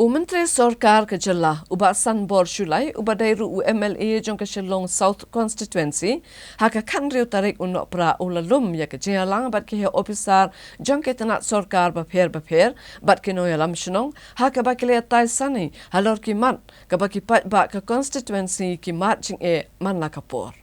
Menteri Sarkar ke Jelah ubat Sanbor Shulai ubat dairu UMLA Jong ke Shillong South Constituency haka kan riu tarik unok pra ulalum ya ke Jingialang bat ke officer Jong ke tenat Sarkar bapher bat ke noyalam Shillong haka bakile tai sani Halor kimat ke baki Paidbah ke constituency kimat Jingeh man lakapor.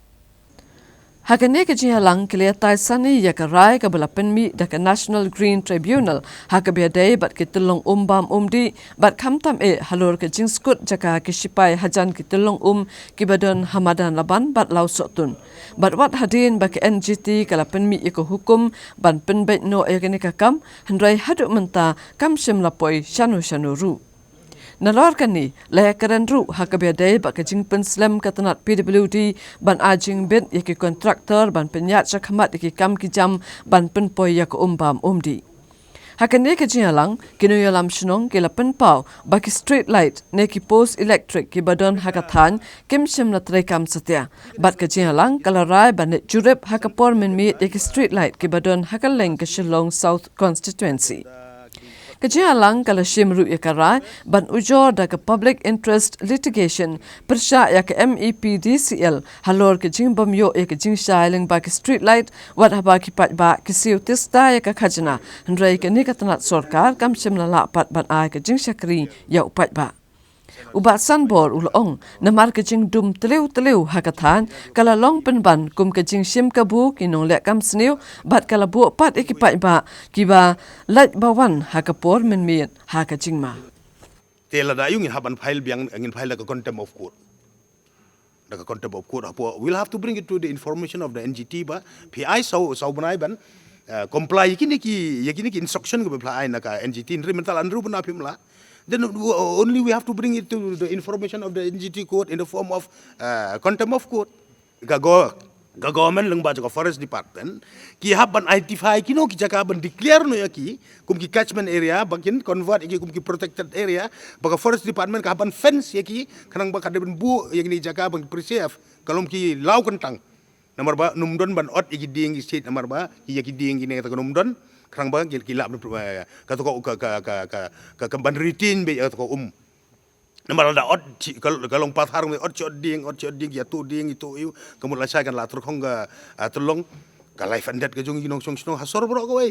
Hakane ke Jingialang kile tai sani ya ke rai ke belapen mi da ke National Green Tribunal haka biadai bat ke telong bam umdi bat kamtam halor ke jingskut jaka ke sipai hajan ke telong ke badan hamadan laban bat lau sotun bat wat hadin ba ke NGT kalapen mi iko hukum ban penbait no yakene kakam hendrai haduk menta kam sim lapoi shanu ru Nalorkan ni, lehakaran ru hakabiadai bak kajing penslam katanat PWD ban ajing bid yaki kontraktor ban penyat syakhamat yaki kam kijam ban penpoi yak umbam umdi. Hakan ne ke Jingialang, kinuyalam Shillong kila penpau baki street light neki post electric ki badon hakathan kim sim na trekam setia. Bat ke Jingialang kalarai ban net jurep hakapor menmit yaki street light ki badon hakaleng ke Shillong South Constituency. Ke Jingialang kala shim ru yakarai ban ujor da ke public interest litigation persya ya ke MEPDCL halor ke jingbam yo ya ke Jingialang ba ke street light wat haba ki Paidbah ke siu tista ya ke khajna hendrai ke ni katanat Sarkar kam shim la lapat ban ai ke Jingiakri ya Paidbah. Ubat Sanbor ulong namar ke jing dum teleu hakathan kala long penban kum ke jing sim kabu kinong lek kam sniu bat kala bu pat iki Paidbah kiba lait bawan hakapor menmiet haka jingma tela da yung haban file biang angin file da contempt of court da contempt of court apo we'll have to bring it to the information of the NGT ba PI so banai ban comply yakini ki instruction ko apply na ka NGT mental anru ban apimla. Then only we have to bring it to the information of the NGT court in the form of contempt of court. Government lang ba jaka forest department ki haban identify kino ki jaka ban declare no yaki kum ki catchment area bakin convert iki kum ki protected area baka forest department ka haban fence yaki kanang ba kada ban bu yakni jaka ban preserve kalom ki law kentang nomor ba numdon ban ot iki ding state nomor ba yaki ding ki ne ta numdon kerang bang kilap kata kau ban rutin be kata kau Nampak ada kalau empat hari ot ding ya tu ding itu iu kemudian saya kan lah terkong tolong kalau life and death kejung ginong song hasor bro kau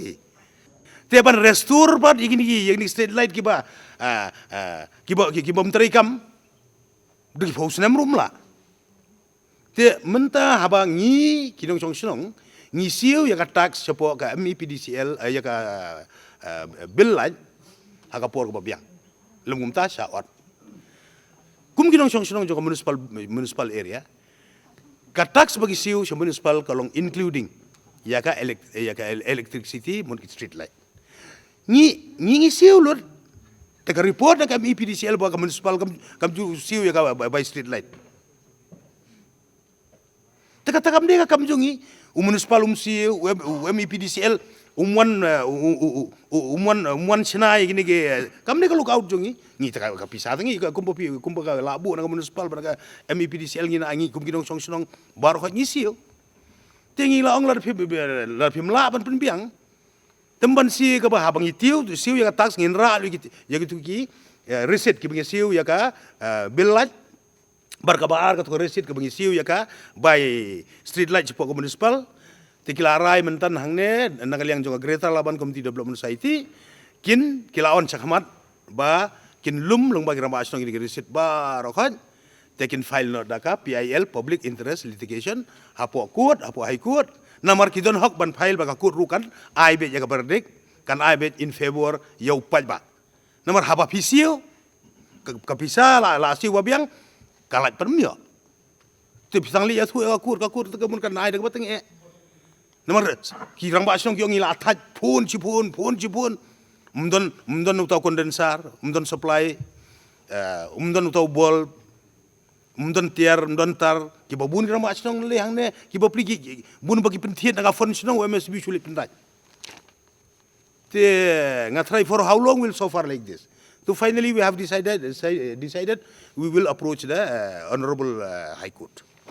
tiapan restore bat ini street light kiba menterikam di house room lah te mentah habang ni kinong song ngisiu ya ka tax sepo ka MEPDCL ya ka bill lain hakapor ko babiang lungum ta syawat kum ginong song jo municipal area ka tax bagi siu sa municipal kalong including ya ka electricity mun street light ngisiu lur te ka report na ka MEPDCL ba ka municipal kam ju siu ya ka by street light te ka takam de ka kam jungi municipal siu MEPDCL umuan senai gini ke kami kalau kau jungi ni tak pisah tangi kumpa ka labu na municipal pada MEPDCL ni na angi kum ginong song baru kau ngisiu tingi la ong lar pim la ban penbiang temban si ka ba habang itiu siu ya tax nginra ya gitu ki reset ki siu ya ka bilat barkabar kat resit ke bangisiu ya ka by street light cepo municipal tikilarai mentan hangne nangaliang juga greater laban community development society kin kilaon cakhamat ba kin lum long bagi ramba asnong ini resit ba rokan tekin file not daka PIL public interest litigation hapo court hapo high court namar kidon hok ban file baka court rukan aibe ya ka verdict kan aibe in favor yau Paidbah namar haba pisio kapisa la si wabiang kalat permio tip sang li asu ka kur te kemun kan ai de bateng nomor ki rang ba song kyong ila atat phun mundon utau kondensar mundon supply mundon utau bol mundon tiar mundon tar ki babun rang ba song le hang ne ki ba pligi bun bagi penthiet nga fon song MSB sulit pendat te ngatrai for how long will so far like this. So finally, we have decided we will approach the Honorable High Court.